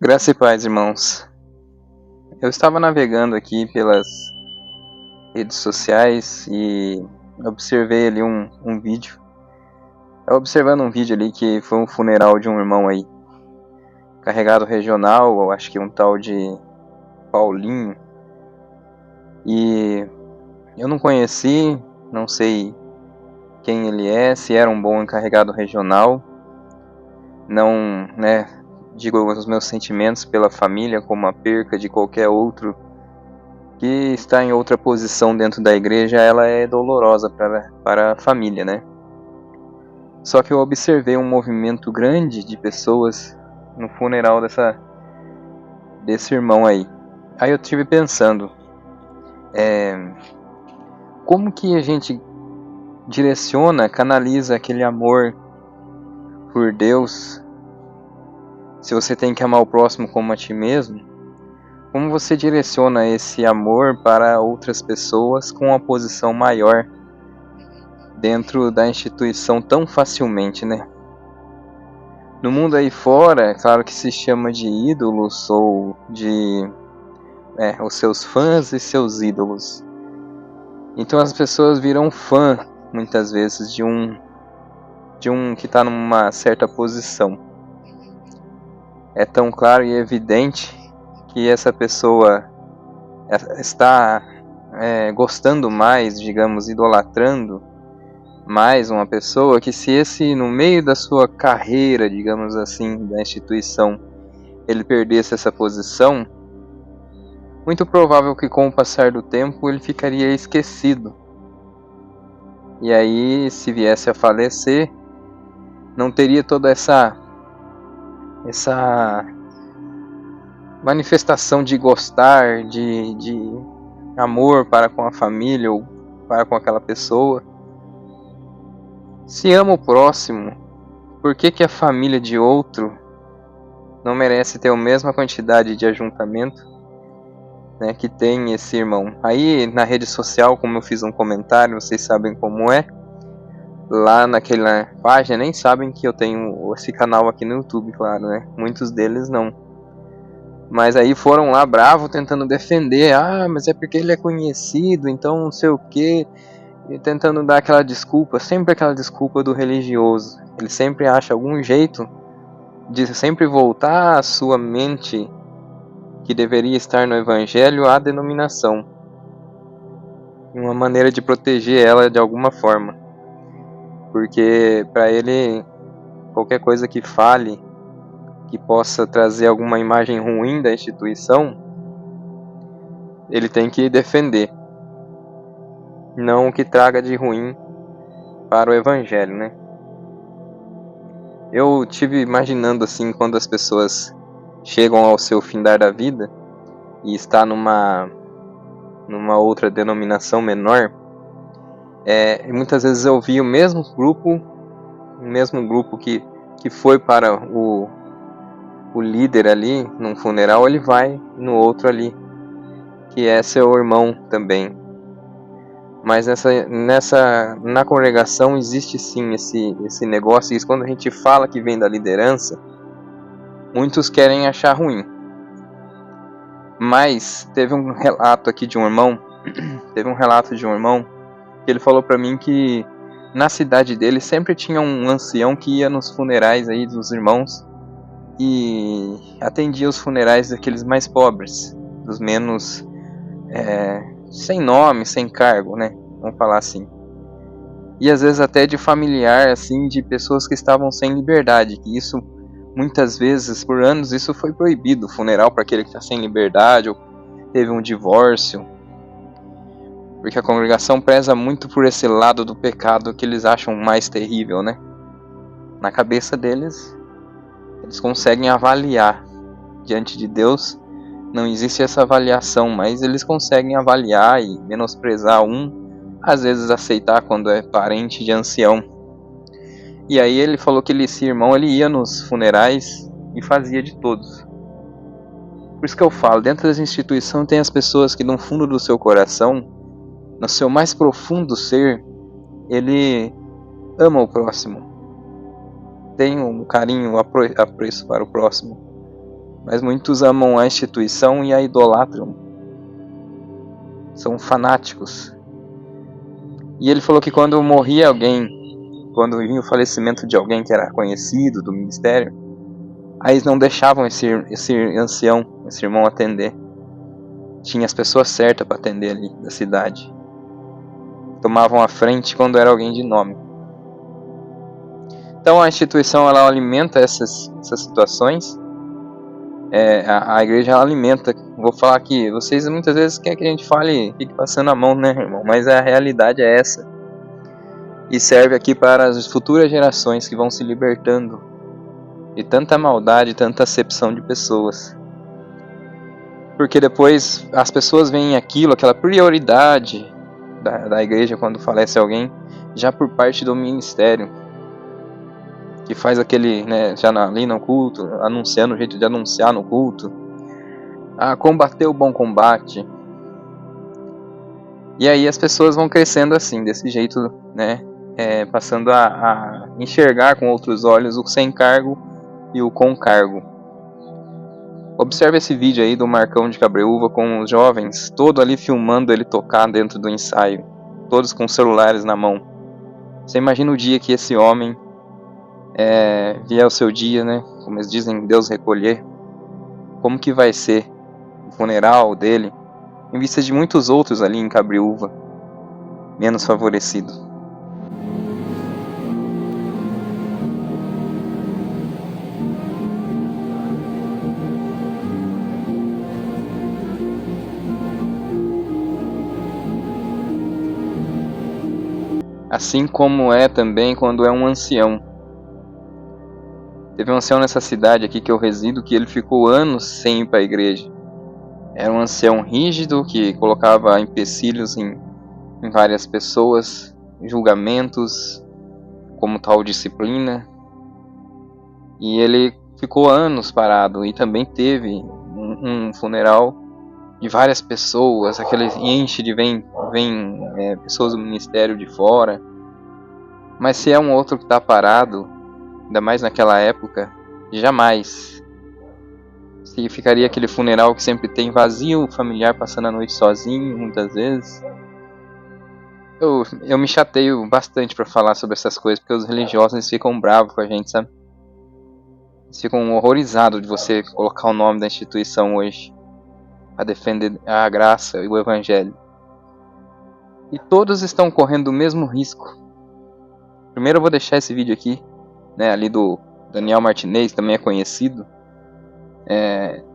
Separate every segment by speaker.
Speaker 1: Graça e paz, irmãos. Eu estava navegando aqui pelas redes sociais e observei ali um vídeo. Eu observando um vídeo ali que foi um funeral de um irmão aí, carregado regional, eu acho que um tal de Paulinho. E eu não conheci, não sei quem ele é, se era um bom encarregado regional. Não, digo os meus sentimentos pela família como a perca de qualquer outro que está em outra posição dentro da igreja, ela é dolorosa para a família, né? Só que eu observei um movimento grande de pessoas no funeral desse irmão aí. Aí eu estive pensando, como que a gente direciona, canaliza aquele amor por Deus, se você tem que amar o próximo como a ti mesmo? Como você direciona esse amor para outras pessoas com uma posição maior dentro da instituição tão facilmente, né? No mundo aí fora, é claro que se chama de ídolos ou de os seus fãs e seus ídolos. Então as pessoas viram fã, muitas vezes, de um que está numa certa posição. É tão claro e evidente que essa pessoa está gostando mais, digamos, idolatrando mais uma pessoa, que se esse, no meio da sua carreira, digamos assim, da instituição, ele perdesse essa posição, muito provável que com o passar do tempo ele ficaria esquecido. E aí, se viesse a falecer, não teria toda essa manifestação de gostar, de amor para com a família ou para com aquela pessoa. Se ama o próximo, por que a família de outro não merece ter a mesma quantidade de ajuntamento, né, que tem esse irmão? Aí na rede social, como eu fiz um comentário, vocês sabem como é, lá naquela página nem sabem que eu tenho esse canal aqui no YouTube, claro, né? Muitos deles não. Mas aí foram lá bravo tentando defender, mas é porque ele é conhecido, então não sei o quê, e tentando dar aquela desculpa, sempre aquela desculpa do religioso. Ele sempre acha algum jeito de sempre voltar a sua mente que deveria estar no evangelho à denominação. Uma maneira de proteger ela de alguma forma. Porque para ele, qualquer coisa que fale, que possa trazer alguma imagem ruim da instituição, ele tem que defender. Não o que traga de ruim para o evangelho, né? Eu tive imaginando assim, quando as pessoas chegam ao seu findar da vida e está numa outra denominação menor, muitas vezes eu vi o mesmo grupo que foi para o líder ali num funeral, ele vai no outro ali, que é seu irmão também. Mas na congregação existe sim esse negócio, e quando a gente fala que vem da liderança, muitos querem achar ruim. Mas teve um relato aqui de um irmão, que ele falou para mim que na cidade dele sempre tinha um ancião que ia nos funerais aí dos irmãos e atendia os funerais daqueles mais pobres, dos menos sem nome, sem cargo, né? Vamos falar assim. E às vezes até de familiar, assim, de pessoas que estavam sem liberdade, que isso muitas vezes, por anos, isso foi proibido, funeral para aquele que está sem liberdade ou teve um divórcio, porque a congregação preza muito por esse lado do pecado que eles acham mais terrível, né? Na cabeça deles, eles conseguem avaliar. Diante de Deus, não existe essa avaliação, mas eles conseguem avaliar e menosprezar às vezes aceitar quando é parente de ancião. E aí ele falou que esse irmão ele ia nos funerais e fazia de todos. Por isso que eu falo, dentro das instituições tem as pessoas que no fundo do seu coração, no seu mais profundo ser, ele ama o próximo. Tem um carinho, apreço para o próximo. Mas muitos amam a instituição e a idolatram. São fanáticos. E ele falou que quando morria alguém, quando vinha o falecimento de alguém que era conhecido do ministério, aí eles não deixavam esse ancião, esse irmão atender. Tinha as pessoas certas para atender ali da cidade. Tomavam a frente quando era alguém de nome. Então a instituição ela alimenta essas situações. A igreja ela alimenta. Vou falar aqui, vocês muitas vezes querem que a gente fale, fique passando a mão, né, irmão? Mas a realidade é essa. E serve aqui para as futuras gerações que vão se libertando de tanta maldade, tanta acepção de pessoas. Porque depois as pessoas veem aquilo, aquela prioridade da igreja quando falece alguém, já por parte do ministério. Que faz aquele, né, já ali no culto, anunciando o jeito de anunciar no culto. Combater o bom combate. E aí as pessoas vão crescendo assim, desse jeito, né? Passando a enxergar com outros olhos o sem cargo e o com cargo. Observe esse vídeo aí do Marcão de Cabreúva com os jovens, todo ali filmando ele tocar dentro do ensaio, todos com celulares na mão. Você imagina o dia que esse homem vier o seu dia, né? Como eles dizem, Deus recolher. Como que vai ser o funeral dele, em vista de muitos outros ali em Cabreúva, menos favorecidos. Assim como é também quando é um ancião. Teve um ancião nessa cidade aqui que eu resido que ele ficou anos sem ir para a igreja. Era um ancião rígido que colocava empecilhos em várias pessoas, julgamentos, como tal disciplina. E ele ficou anos parado e também teve um funeral de várias pessoas, aquele enche de vem pessoas do ministério de fora. Mas se é um outro que está parado, ainda mais naquela época, jamais. Se ficaria aquele funeral que sempre tem vazio, o familiar passando a noite sozinho, muitas vezes. Eu me chateio bastante para falar sobre essas coisas, porque os religiosos eles ficam bravos com a gente, sabe? Eles ficam horrorizados de você colocar o nome da instituição hoje a defender a graça e o evangelho. E todos estão correndo o mesmo risco. Primeiro eu vou deixar esse vídeo aqui, né, ali do Daniel Martinez, também é conhecido,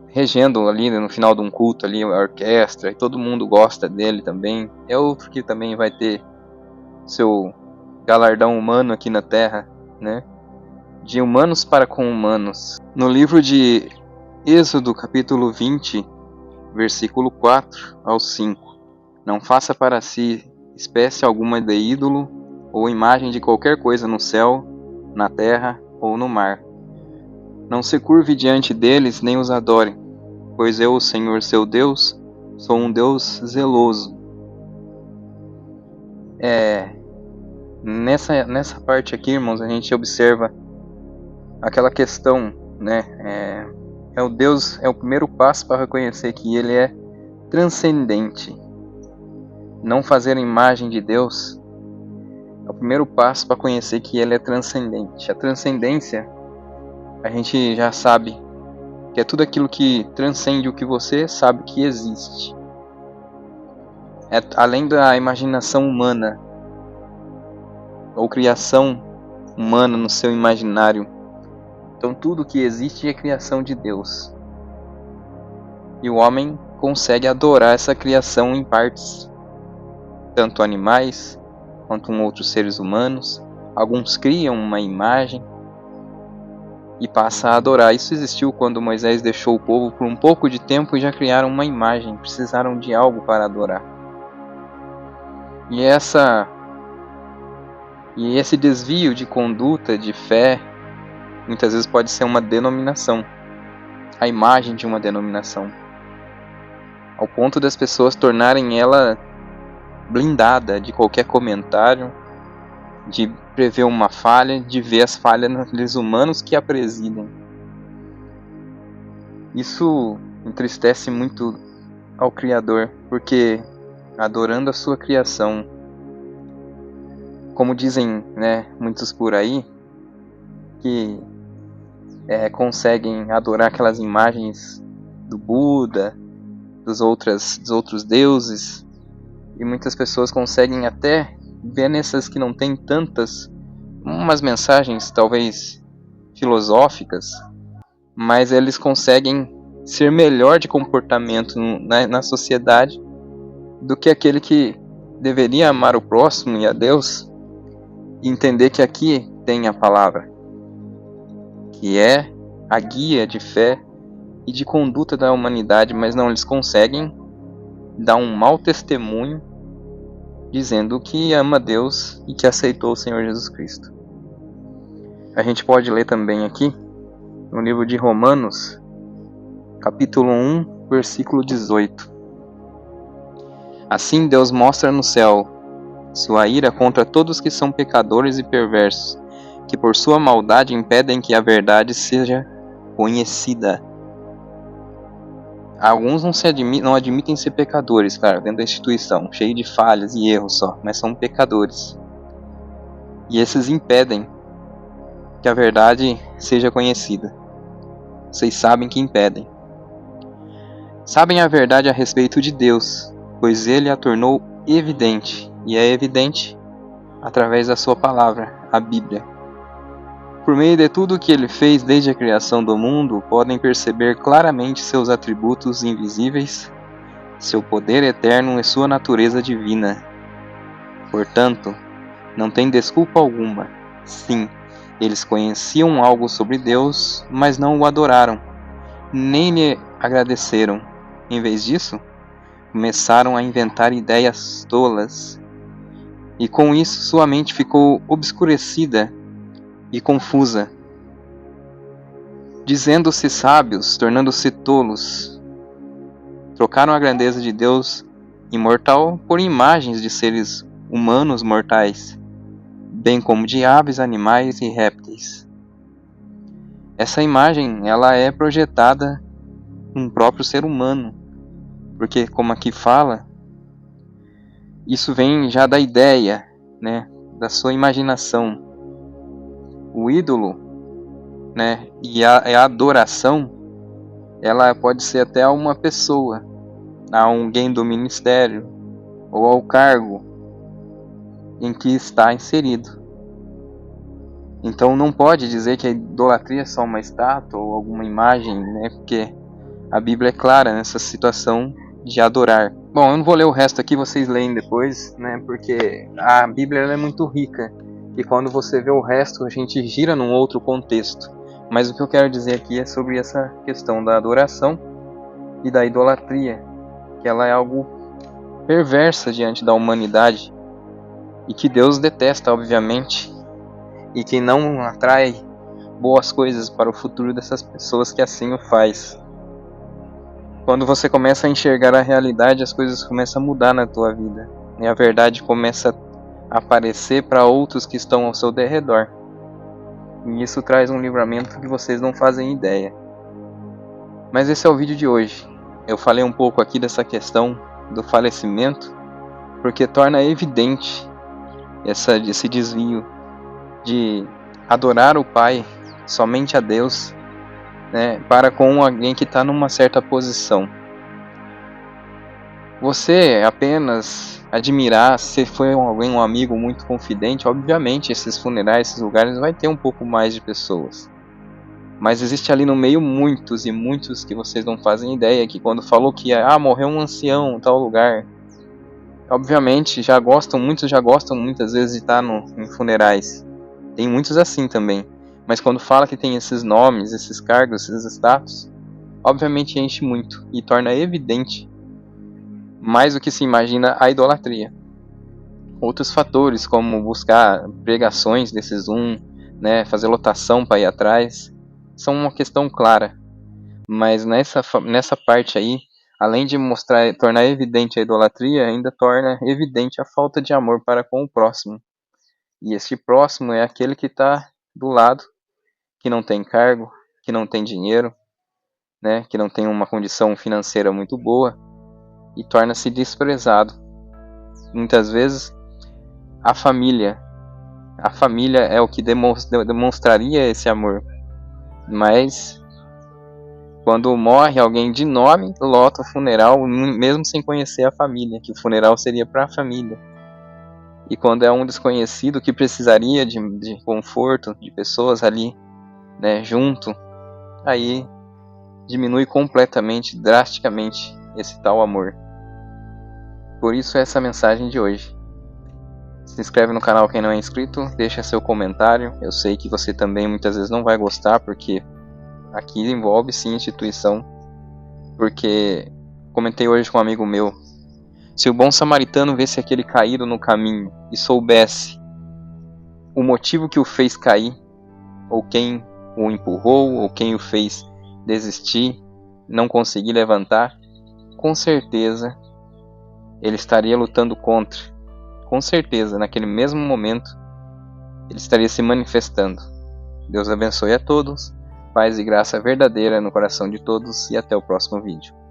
Speaker 1: regendo ali no final de um culto ali a orquestra, e todo mundo gosta dele também. É outro que também vai ter seu galardão humano aqui na Terra, né? De humanos para com humanos. No livro de Êxodo, capítulo 20, versículo 4 ao 5. Não faça para si espécie alguma de ídolo ou imagem de qualquer coisa no céu, na terra ou no mar. Não se curve diante deles nem os adore, pois eu, o Senhor seu Deus, sou um Deus zeloso. Nessa parte aqui, irmãos, a gente observa aquela questão, né? O Deus é o primeiro passo para reconhecer que Ele é transcendente. Não fazer a imagem de Deus é o primeiro passo para conhecer que Ele é transcendente. A transcendência, a gente já sabe que é tudo aquilo que transcende o que você sabe que existe. É além da imaginação humana ou criação humana no seu imaginário. Então tudo que existe é criação de Deus. E o homem consegue adorar essa criação em partes, tanto animais quanto outros seres humanos. Alguns criam uma imagem e passam a adorar. Isso existiu quando Moisés deixou o povo por um pouco de tempo e já criaram uma imagem, precisaram de algo para adorar. E esse desvio de conduta, de fé, muitas vezes pode ser uma denominação, a imagem de uma denominação, ao ponto das pessoas tornarem ela blindada de qualquer comentário, de prever uma falha, de ver as falhas naqueles humanos que a presidem. Isso entristece muito ao Criador, porque adorando a sua criação, como dizem, né, muitos por aí, que conseguem adorar aquelas imagens do Buda, dos outros deuses, e muitas pessoas conseguem até ver nessas que não tem tantas, umas mensagens talvez filosóficas, mas eles conseguem ser melhor de comportamento na sociedade do que aquele que deveria amar o próximo e a Deus, e entender que aqui tem a palavra, que é a guia de fé e de conduta da humanidade, mas não, eles conseguem dar um mau testemunho dizendo que ama Deus e que aceitou o Senhor Jesus Cristo. A gente pode ler também aqui no livro de Romanos, capítulo 1, versículo 18. Assim Deus mostra no céu sua ira contra todos que são pecadores e perversos, que por sua maldade impedem que a verdade seja conhecida. Alguns não admitem ser pecadores, claro, dentro da instituição, cheio de falhas e erros só, mas são pecadores. E esses impedem que a verdade seja conhecida. Vocês sabem que impedem. Sabem a verdade a respeito de Deus, pois ele a tornou evidente, e é evidente através da sua palavra, a Bíblia. Por meio de tudo o que ele fez desde a criação do mundo, podem perceber claramente seus atributos invisíveis, seu poder eterno e sua natureza divina. Portanto, não tem desculpa alguma. Sim, eles conheciam algo sobre Deus, mas não o adoraram, nem lhe agradeceram. Em vez disso, começaram a inventar ideias tolas, e com isso sua mente ficou obscurecida e confusa. Dizendo-se sábios, tornando-se tolos, trocaram a grandeza de Deus imortal por imagens de seres humanos mortais, bem como de aves, animais e répteis. Essa imagem, ela é projetada num próprio ser humano, porque como aqui fala, isso vem já da ideia, né, da sua imaginação. O ídolo, né, e a adoração, ela pode ser até a uma pessoa, a alguém do ministério ou ao cargo em que está inserido. Então não pode dizer que a idolatria é só uma estátua ou alguma imagem, né? Porque a Bíblia é clara nessa situação de adorar. Bom, eu não vou ler o resto aqui, vocês leem depois, né? Porque a Bíblia ela é muito rica e quando você vê o resto a gente gira num outro contexto. Mas o que eu quero dizer aqui é sobre essa questão da adoração e da idolatria, que ela é algo perversa diante da humanidade e que Deus detesta, obviamente, e que não atrai boas coisas para o futuro dessas pessoas que assim o faz. Quando você começa a enxergar a realidade, as coisas começam a mudar na tua vida, e a verdade começa a aparecer para outros que estão ao seu derredor. E isso traz um livramento que vocês não fazem ideia. Mas esse é o vídeo de hoje. Eu falei um pouco aqui dessa questão do falecimento, porque torna evidente esse desvio de adorar o Pai, somente a Deus, né, para com alguém que está numa certa posição. Você apenas admirar, se foi um amigo muito confidente, obviamente esses funerais, esses lugares vai ter um pouco mais de pessoas. Mas existe ali no meio muitos e muitos que vocês não fazem ideia, que quando falou que morreu um ancião em tal lugar, obviamente muitos já gostam muitas vezes de estar em funerais. Tem muitos assim também. Mas quando fala que tem esses nomes, esses cargos, esses status, obviamente enche muito e torna evidente mais do que se imagina a idolatria. Outros fatores, como buscar pregações desses né, fazer lotação para ir atrás, são uma questão clara. Mas nessa parte aí, além de tornar evidente a idolatria, ainda torna evidente a falta de amor para com o próximo. E esse próximo é aquele que está do lado, que não tem cargo, que não tem dinheiro, né, que não tem uma condição financeira muito boa e torna-se desprezado. Muitas vezes a família é o que demonstraria esse amor, mas quando morre alguém de nome, lota o funeral, mesmo sem conhecer a família, que o funeral seria para a família. E quando é um desconhecido que precisaria de conforto, de pessoas ali, né, junto, aí diminui completamente, drasticamente, esse tal amor. Por isso essa mensagem de hoje. Se inscreve no canal quem não é inscrito, deixa seu comentário. Eu sei que você também muitas vezes não vai gostar, porque aqui envolve sim instituição. Porque comentei hoje com um amigo meu, se o bom samaritano visse aquele caído no caminho e soubesse o motivo que o fez cair, ou quem o empurrou, ou quem o fez desistir, não conseguir levantar, com certeza ele estaria lutando contra. Com certeza, naquele mesmo momento, ele estaria se manifestando. Deus abençoe a todos, paz e graça verdadeira no coração de todos e até o próximo vídeo.